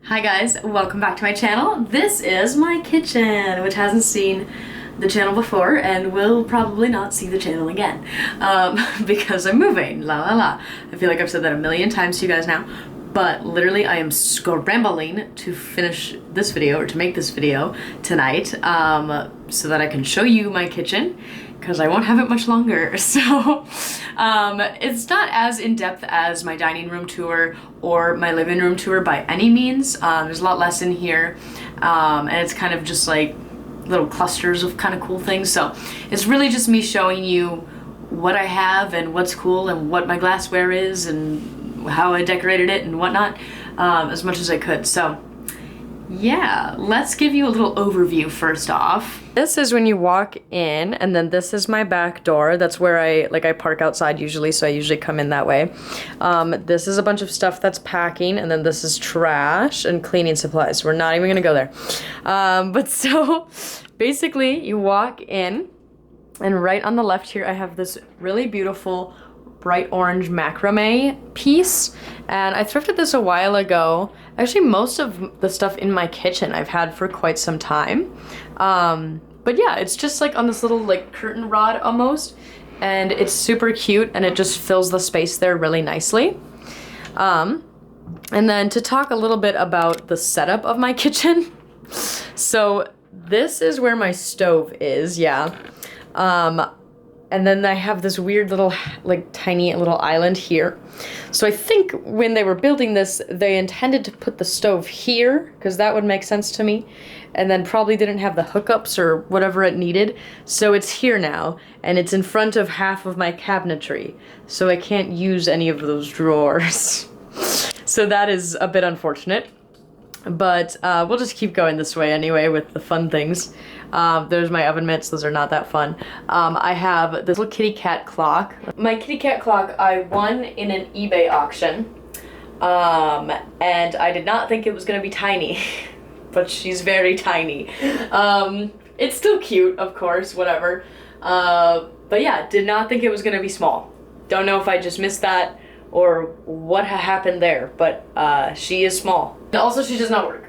Hi guys, welcome back to my channel. This is my kitchen, which hasn't seen the channel before and will probably not see the channel again because I'm moving, la la la. I feel like I've said that a million times to you guys now, but literally I am scrambling to finish this video or to make this video tonight so that I can show you my kitchen because I won't have it much longer. So it's not as in-depth as my dining room tour or my living room tour by any means. There's a lot less in here and it's kind of just like little clusters of kind of cool things. So it's really just me showing you what I have and what's cool and what my glassware is and how I decorated it and whatnot as much as I could. So yeah, let's give you a little overview first off. This is when you walk in, and then this is my back door. That's where I park outside usually, so I usually come in that way. This is a bunch of stuff that's packing, and then this is trash and cleaning supplies. We're not even gonna go there. But so basically you walk in, and right on the left here I have this really beautiful bright orange macrame piece, and I thrifted this a while ago. Actually, most of the stuff in my kitchen I've had for quite some time. But yeah, it's just like on this little like curtain rod almost, and it's super cute and it just fills the space there really nicely. And then to talk a little bit about the setup of my kitchen. So this is where my stove is, yeah. And then I have this weird little, like, tiny little island here. So I think when they were building this, they intended to put the stove here, because that would make sense to me, and then probably didn't have the hookups or whatever it needed. So it's here now, and it's in front of half of my cabinetry, so I can't use any of those drawers. So that is a bit unfortunate. But we'll just keep going this way anyway with the fun things. There's my oven mitts, those are not that fun. I have this little kitty cat clock. My kitty cat clock I won in an eBay auction. And I did not think it was gonna be tiny, but she's very tiny. It's still cute, of course, whatever. But yeah, did not think it was gonna be small. Don't know if I just missed that or what happened there, but she is small. And also, she does not work.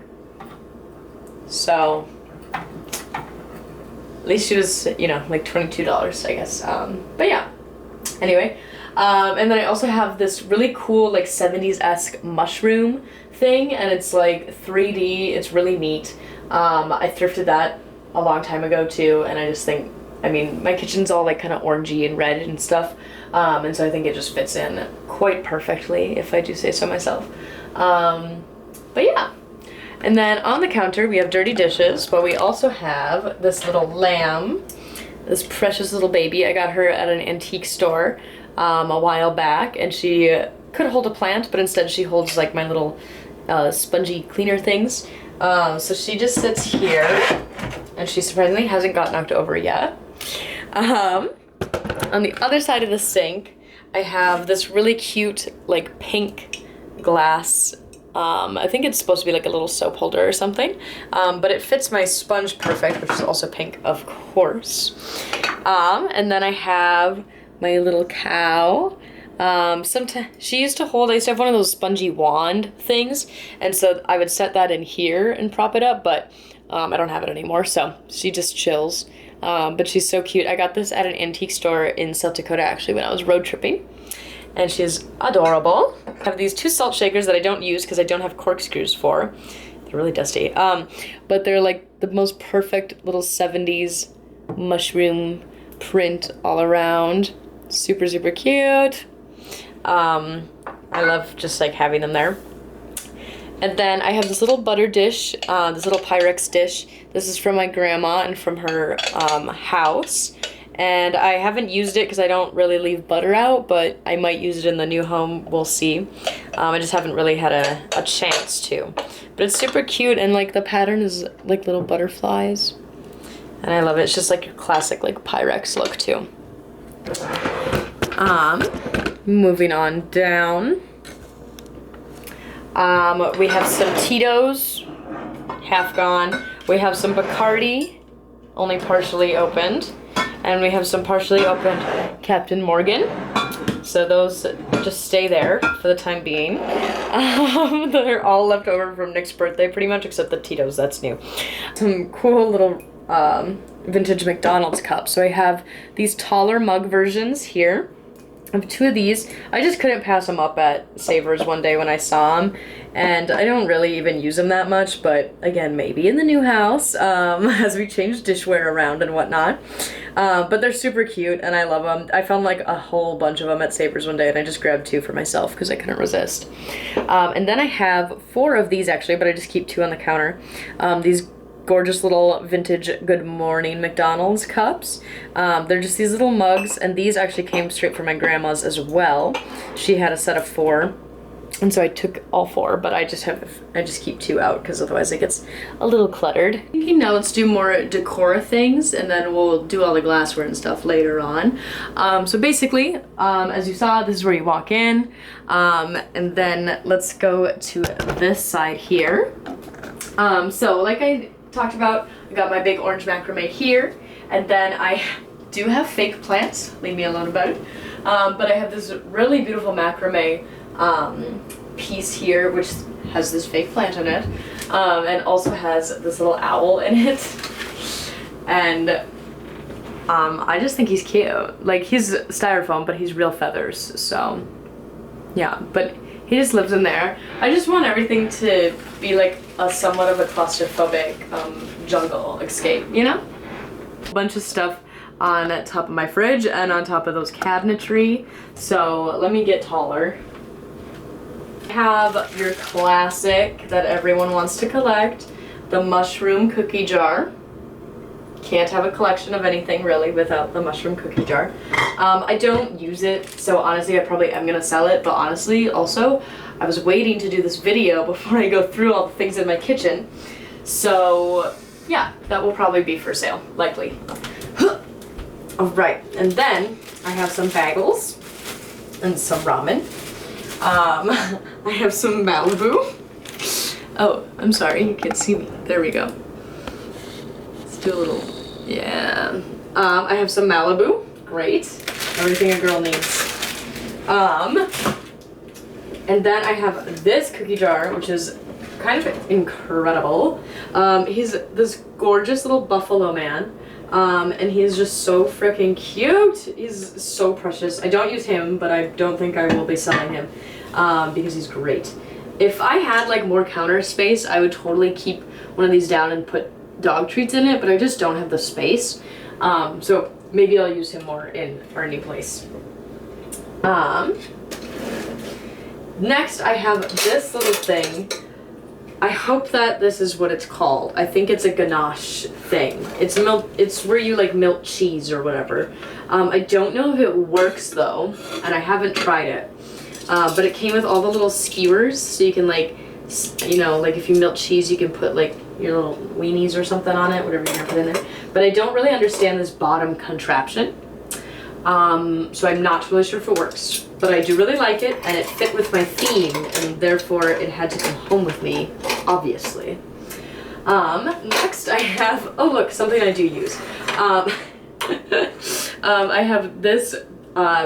So, at least she was, you know, like $22, I guess. But yeah, anyway. And then I also have this really cool, like 70s-esque mushroom thing, and it's like 3D, it's really neat. I thrifted that a long time ago too, and I just think, I mean, my kitchen's all like kind of orangey and red and stuff, and so I think it just fits in quite perfectly, if I do say so myself. But yeah. And then on the counter we have dirty dishes, but we also have this little lamb, this precious little baby. I got her at an antique store a while back, and she could hold a plant, but instead she holds like my little spongy cleaner things. So she just sits here, and she surprisingly hasn't got knocked over yet. On the other side of the sink, I have this really cute, like, pink glass. I think it's supposed to be like a little soap holder or something, but it fits my sponge perfect, which is also pink, of course. And then I have my little cow. She used to hold, I used to have one of those spongy wand things, and so I would set that in here and prop it up, but I don't have it anymore, so she just chills. But she's so cute. I got this at an antique store in South Dakota, actually, when I was road tripping, and she's adorable. I have these two salt shakers that I don't use because I don't have corkscrews for. They're really dusty, but they're like the most perfect little 70s mushroom print all around. Super, super cute. I love just like having them there. And then I have this little butter dish, this little Pyrex dish. This is from my grandma and from her house. And I haven't used it because I don't really leave butter out, but I might use it in the new home, we'll see. I just haven't really had a chance to. But it's super cute, and like the pattern is like little butterflies. And I love it. It's just like a classic like Pyrex look too. Moving on down. We have some Tito's, half gone. We have some Bacardi, only partially opened. And we have some partially opened Captain Morgan. So those just stay there for the time being. They're all left over from Nick's birthday pretty much, except the Tito's, that's new. Some cool little vintage McDonald's cups. So I have these taller mug versions here. I have 2 of these. I just couldn't pass them up at Savers one day when I saw them, and I don't really even use them that much, but again, maybe in the new house, as we change dishware around and whatnot. But they're super cute, and I love them. I found like a whole bunch of them at Savers one day, and I just grabbed 2 for myself because I couldn't resist. And then I have 4 of these actually, but I just keep 2 on the counter. These gorgeous little vintage Good Morning McDonald's cups. They're just these little mugs, and these actually came straight from my grandma's as well. She had a set of 4, and so I took all 4, but I just keep 2 out because otherwise it gets a little cluttered. Thinking now let's do more decor things, and then we'll do all the glassware and stuff later on. So basically, as you saw, this is where you walk in, and then let's go to this side here. So like I talked about, I got my big orange macrame here, and then I do have fake plants, leave me alone about it, but I have this really beautiful macrame piece here which has this fake plant in it, and also has this little owl in it, and I just think he's cute. Like, he's styrofoam, but he's real feathers, so yeah, but he just lives in there. I just want everything to be like a somewhat of a claustrophobic jungle escape, you know? A bunch of stuff on top of my fridge and on top of those cabinetry. So let me get taller. I have your classic that everyone wants to collect, the mushroom cookie jar. Can't have a collection of anything really without the mushroom cookie jar. I don't use it, so honestly I probably am gonna sell it, but honestly also I was waiting to do this video before I go through all the things in my kitchen. So yeah, that will probably be for sale, likely. Alright, and then I have some bagels and some ramen. I have some Malibu. Oh, I'm sorry, you can't see me. There we go. Let's do a little, yeah. I have some Malibu, great. Everything a girl needs. And then I have this cookie jar, which is kind of incredible. He's this gorgeous little buffalo man. And he is just so freaking cute. He's so precious. I don't use him, but I don't think I will be selling him because he's great. If I had like more counter space, I would totally keep one of these down and put dog treats in it, but I just don't have the space. So maybe I'll use him more in our new place. Next I have this little thing. I hope that this is what it's called. I think it's a ganache thing. It's milk. It's where you like melt cheese or whatever. I don't know if it works though, and I haven't tried it. But it came with all the little skewers, so you can like, you know, like if you melt cheese, you can put like your little weenies or something on it, whatever you're gonna put in there. But I don't really understand this bottom contraption. So I'm not really sure if it works, but I do really like it, and it fit with my theme, and therefore it had to come home with me, obviously. Next I have, oh look, something I do use. I have this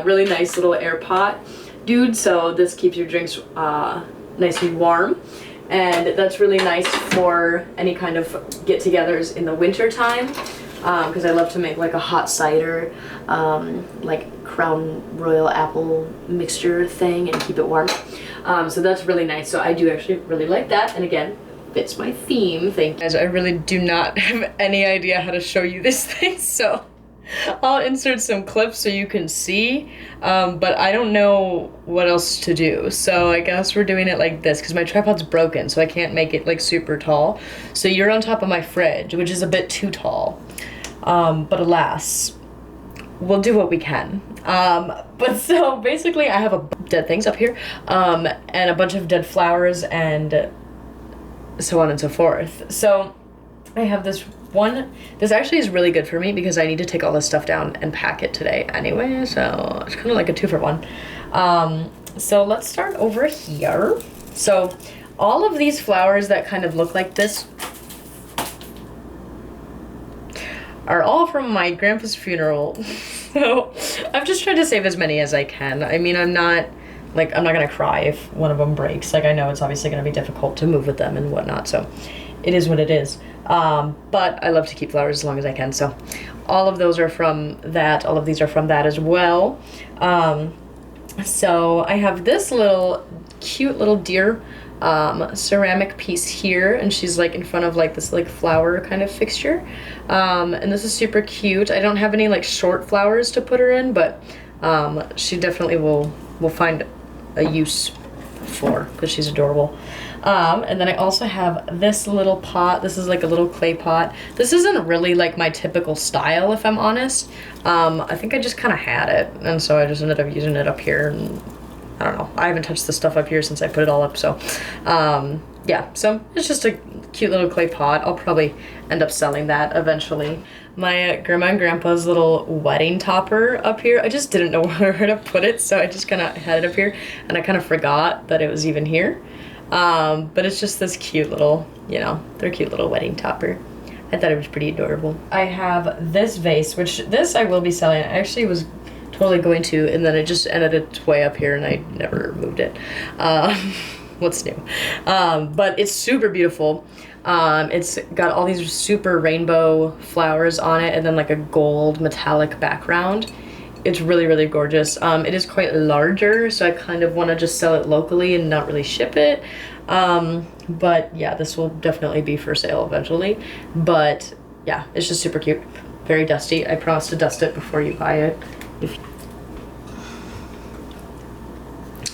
really nice little air pot dude, so this keeps your drinks nice and warm, and that's really nice for any kind of get-togethers in the winter time. Because I love to make like a hot cider, like Crown Royal apple mixture thing and keep it warm. So that's really nice. So I do actually really like that. And again, fits my theme. Thank you. Guys, I really do not have any idea how to show you this thing. So I'll insert some clips so you can see. But I don't know what else to do. So I guess we're doing it like this because my tripod's broken. So I can't make it like super tall. So you're on top of my fridge, which is a bit too tall. But alas, we'll do what we can. But so basically I have a dead things up here, and a bunch of dead flowers and so on and so forth. So I have this one, this actually is really good for me because I need to take all this stuff down and pack it today anyway, so it's kind of like a 2-for-1. So let's start over here. So all of these flowers that kind of look like this are all from my grandpa's funeral. So I'm just trying to save as many as I can. I mean, I'm not like, I'm not gonna cry if one of them breaks. Like, I know it's obviously gonna be difficult to move with them and whatnot, so it is what it is. But I love to keep flowers as long as I can, so all of those are from that. All of these are from that as well. So I have this little cute little deer ceramic piece here, and she's like in front of like this like flower kind of fixture, and this is super cute. I don't have any like short flowers to put her in, but she definitely will find a use for, because she's adorable. And then I also have this little pot. This is like a little clay pot. This isn't really like my typical style, if I'm honest. I think I just kind of had it, and so I just ended up using it up here, and I don't know. I haven't touched the stuff up here since I put it all up, so yeah. So it's just a cute little clay pot. I'll probably end up selling that eventually. My grandma and grandpa's little wedding topper up here. I just didn't know where to put it, so I just kind of had it up here, and I kind of forgot that it was even here. But it's just this cute little, you know, their cute little wedding topper. I thought it was pretty adorable. I have this vase, which this I will be selling. I actually was totally going to, and then it just ended its way up here and I never moved it. What's new? But it's super beautiful. It's got all these super rainbow flowers on it, and then like a gold metallic background. It's really, really gorgeous. It is quite larger, so I kind of want to just sell it locally and not really ship it. But yeah, this will definitely be for sale eventually. But yeah, it's just super cute. Very dusty. I promise to dust it before you buy it.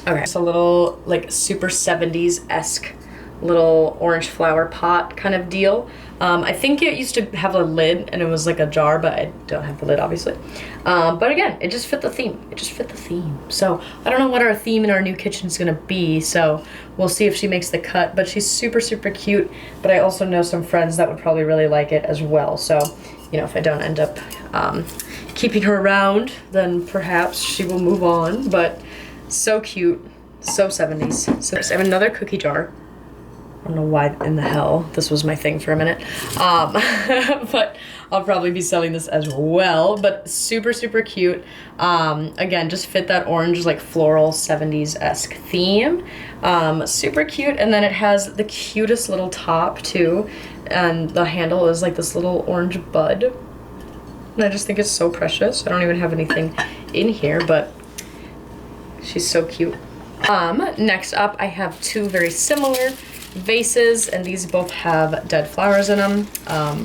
Okay, it's a little like super 70s-esque little orange flower pot kind of deal. I think it used to have a lid and it was like a jar, but I don't have the lid obviously. But again, it just fit the theme. It just fit the theme. So I don't know what our theme in our new kitchen is gonna be, so we'll see if she makes the cut, but she's super, super cute. But I also know some friends that would probably really like it as well. So, you know, if I don't end up keeping her around, then perhaps she will move on. But so cute, so 70s. So I have another cookie jar. I don't know why in the hell this was my thing for a minute, but I'll probably be selling this as well. But super, super cute. Again, just fit that orange like floral 70s-esque theme. Super cute. And then it has the cutest little top too, and the handle is like this little orange bud, and I just think it's so precious. I don't even have anything in here, but she's so cute. Next up I have two very similar vases, and these both have dead flowers in them,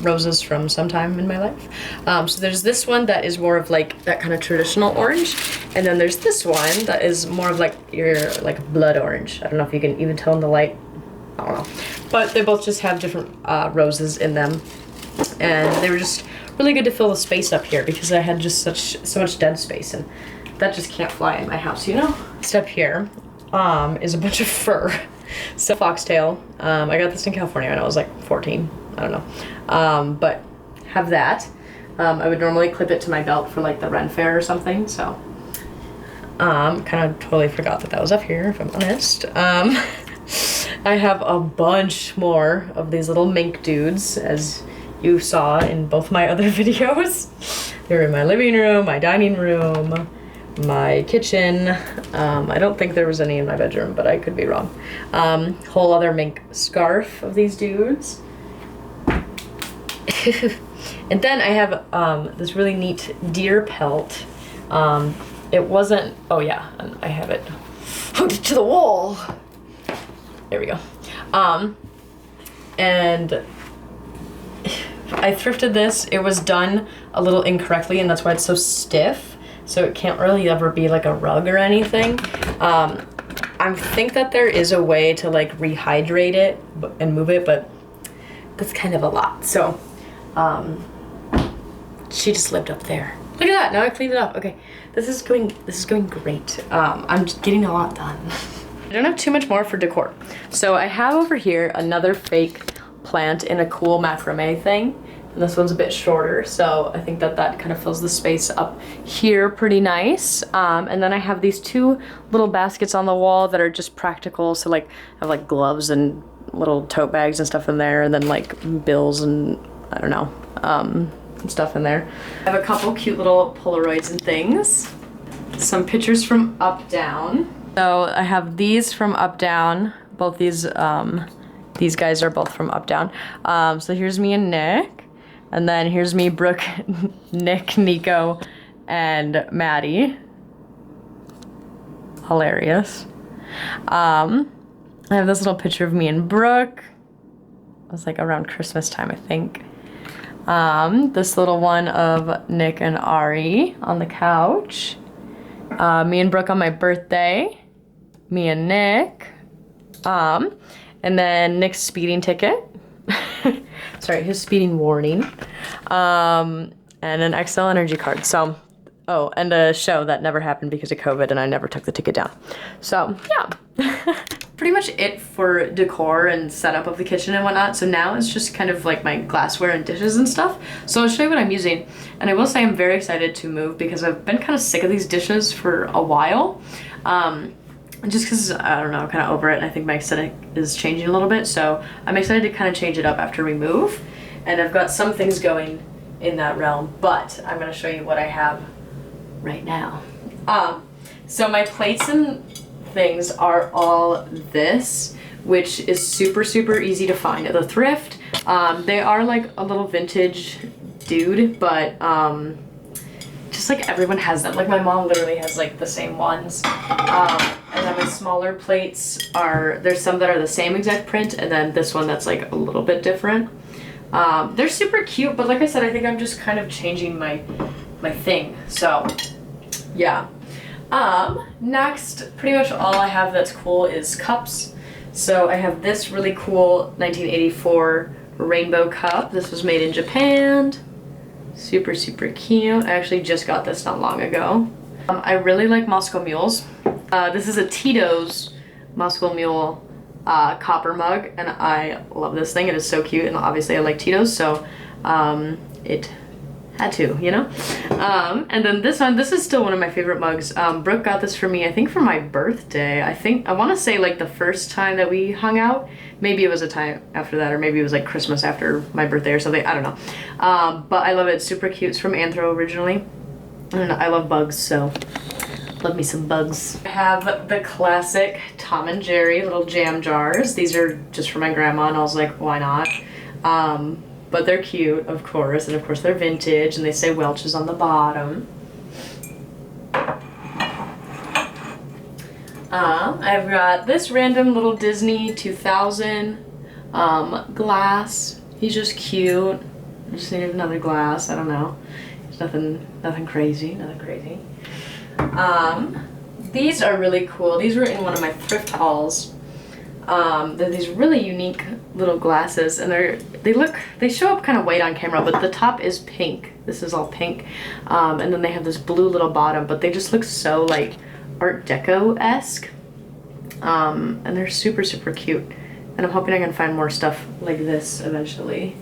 roses from sometime in my life. So there's this one that is more of like that kind of traditional orange, and then there's this one that is more of like your like blood orange. I don't know if you can even tell in the light, I don't know, but they both just have different roses in them, and they were just really good to fill the space up here because I had just so much dead space, and that just can't fly in my house, you know? Next up here is a bunch of fur. So foxtail. I got this in California when I was like 14. I don't know. But have that. I would normally clip it to my belt for like the Ren Fair or something, so kind of totally forgot that was up here, if I'm honest. I have a bunch more of these little mink dudes, as you saw in both my other videos. They're in my living room, my dining room, my kitchen. I don't think there was any in my bedroom, but I could be wrong. Whole other mink scarf of these dudes. And then I have this really neat deer pelt. It wasn't, oh yeah, and I have it hooked to the wall. There we go. And I thrifted this. It was done a little incorrectly, and that's why it's so stiff. So it can't really ever be like a rug or anything. I think that there is a way to like rehydrate it and move it, but that's kind of a lot. So she just lived up there. Look at that, now I cleaned it up. Okay, this is going great. I'm just getting a lot done. I don't have too much more for decor. So I have over here another fake plant in a cool macrame thing. And this one's a bit shorter, so I think that kind of fills the space up here pretty nice. And then I have these two little baskets on the wall that are just practical. So like I have like gloves and little tote bags and stuff in there, and then like bills and I don't know, and stuff in there. I have a couple cute little Polaroids and things. Some pictures from up down. So I have these from Up Down. Both these guys are both from Up Down. So here's me and Nick. And then here's me, Brooke, Nick, Nico, and Maddie. Hilarious. I have this little picture of me and Brooke. It was like around Christmas time, I think. This little one of Nick and Ari on the couch. Me and Brooke on my birthday. Me and Nick. And then Nick's speeding ticket. Sorry, his speeding warning. And an XL energy card. So, oh, and a show that never happened because of COVID and I never took the ticket down. So, yeah. Pretty much it for decor and setup of the kitchen and whatnot. So now it's just kind of like my glassware and dishes and stuff. So I'll show you what I'm using. And I will say I'm very excited to move because I've been kind of sick of these dishes for a while. Just because, I don't know, kind of over it, and I think my aesthetic is changing a little bit, so I'm excited to kind of change it up after we move. And I've got some things going in that realm, but I'm going to show you what I have right now. So my plates and things are all this, which is super, super easy to find at the thrift. They are like a little vintage dude, but just like everyone has them. Like my mom literally has like the same ones. And then my smaller plates there's some that are the same exact print, and then this one that's like a little bit different. They're super cute, but like I said, I think I'm just kind of changing my thing. So yeah. Next, pretty much all I have that's cool is cups. So I have this really cool 1984 rainbow cup. This was made in Japan. Super, super cute. I actually just got this not long ago. I really like Moscow Mules. This is a Tito's Moscow Mule copper mug, and I love this thing. It is so cute, and obviously I like Tito's, so it had to, you know? And then this one, this is still one of my favorite mugs. Brooke got this for me, I think for my birthday. I want to say like the first time that we hung out. Maybe it was a time after that, or maybe it was like Christmas after my birthday or something. I don't know. But I love it. It's super cute. It's from Anthro originally. And I love bugs, so love me some bugs. I have the classic Tom and Jerry little jam jars. These are just for my grandma, and I was like, why not? But they're cute, of course, and of course they're vintage, and they say Welch's on the bottom. I've got this random little Disney 2000 glass. He's just cute. I just needed another glass. I don't know. It's nothing crazy. Nothing crazy. These are really cool. These were in one of my thrift hauls. They're these really unique little glasses, and they show up kind of white on camera, but the top is pink. This is all pink. And then they have this blue little bottom, but they just look so like Art Deco-esque. And they're super, super cute. And I'm hoping I can find more stuff like this eventually.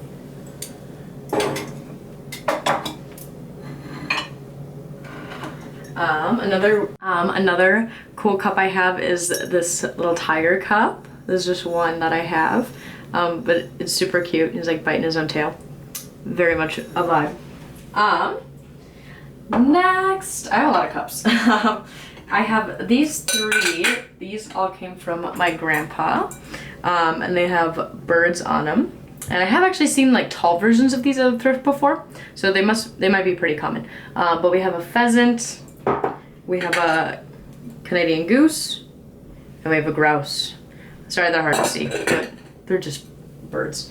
Another cool cup I have is this little tiger cup. This is just one that I have, but it's super cute. He's like biting his own tail. Very much a vibe. Next, I have a lot of cups. I have these three. These all came from my grandpa, and they have birds on them. And I have actually seen like tall versions of these at the thrift before, so they might be pretty common. But we have a pheasant, we have a Canadian goose, and we have a grouse. Sorry, they're hard to see, but they're just birds.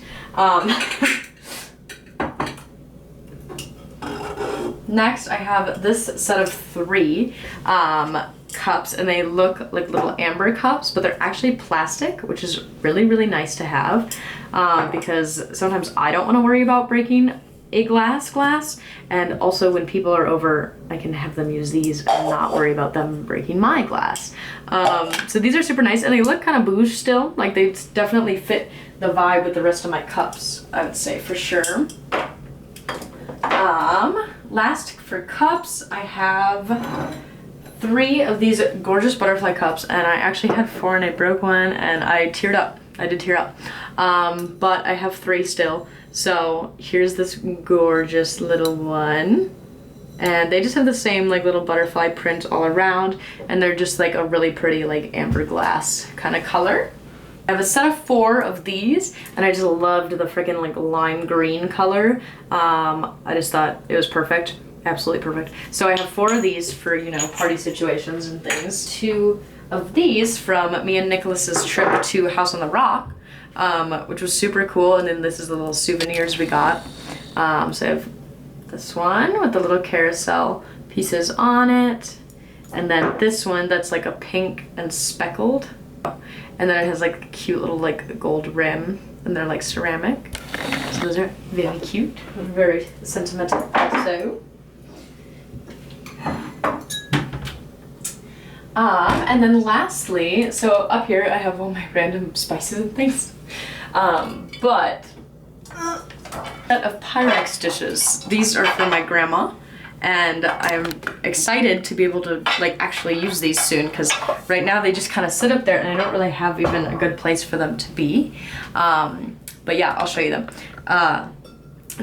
Next, I have this set of three cups, and they look like little amber cups, but they're actually plastic, which is really, really nice to have, because sometimes I don't want to worry about breaking a glass, and also when people are over, I can have them use these and not worry about them breaking my glass. So these are super nice, and they look kind of bouge still. Like they definitely fit the vibe with the rest of my cups, I would say, for sure. Last for cups, I have three of these gorgeous butterfly cups, and I actually had four and I broke one and I teared up. I did tear up. But I have three still. So here's this gorgeous little one, And they just have the same like little butterfly print all around, and they're just like a really pretty like amber glass kind of color. I have a set of 4 of these, and I just loved the freaking like lime green color. I just thought it was perfect, absolutely perfect. So I have 4 of these for, you know, party situations and things. 2 of these from me and Nicholas's trip to House on the Rock, which was super cool. And then this is the little souvenirs we got. So I have this one with the little carousel pieces on it, and then this one that's like a pink and speckled, and then it has like a cute little like gold rim, and they're like ceramic. So those are very cute, very sentimental also. And then lastly, so up here I have all my random spices and things, but set of Pyrex dishes. These are for my grandma, and I'm excited to be able to like actually use these soon, because right now they just kind of sit up there and I don't really have even a good place for them to be. But yeah, I'll show you them.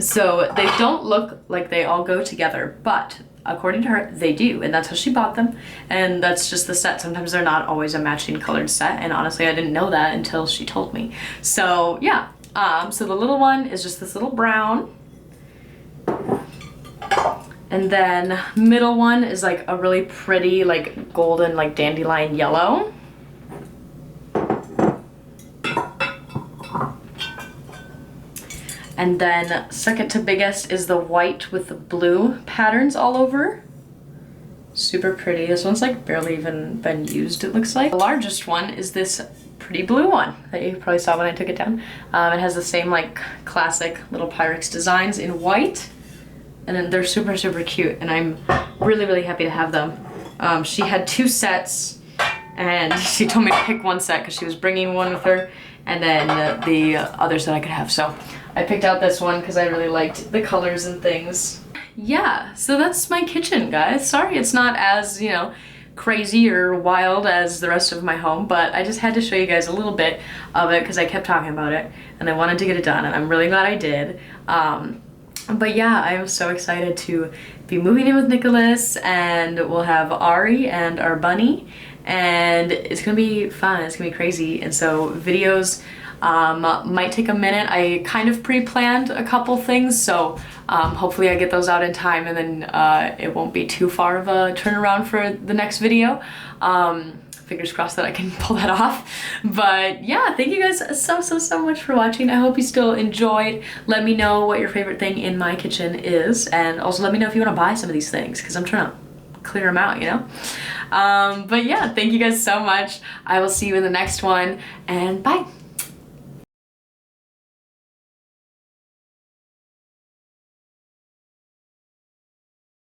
So they don't look like they all go together, but according to her, they do, and that's how she bought them, and that's just the set. Sometimes they're not always a matching colored set, and honestly I didn't know that until she told me. So yeah. So the little one is just this little brown, and then middle one is like a really pretty like golden like dandelion yellow. And then second to biggest is the white with the blue patterns all over. Super pretty. This one's like barely even been used, it looks like. The largest one is this pretty blue one that you probably saw when I took it down. It has the same like classic little Pyrex designs in white, and then they're super cute, and I'm really happy to have them. She had 2 sets, and she told me to pick one set because she was bringing one with her, and then the other set I could have. So I picked out this one because I really liked the colors and things. Yeah, so that's my kitchen, guys. Sorry it's not as, you know, crazy or wild as the rest of my home, but I just had to show you guys a little bit of it because I kept talking about it and I wanted to get it done, and I'm really glad I did. But yeah, I'm so excited to be moving in with Nicholas, and we'll have Ari and our bunny, and it's gonna be fun, it's gonna be crazy. And so videos might take a minute. I kind of pre-planned a couple things, so hopefully I get those out in time, and then it won't be too far of a turnaround for the next video. Fingers crossed that I can pull that off. But yeah, thank you guys so much for watching. I hope you still enjoyed. Let me know what your favorite thing in my kitchen is, and also let me know if you want to buy some of these things, because I'm trying to clear them out, you know? But yeah, thank you guys so much. I will see you in the next one, and bye.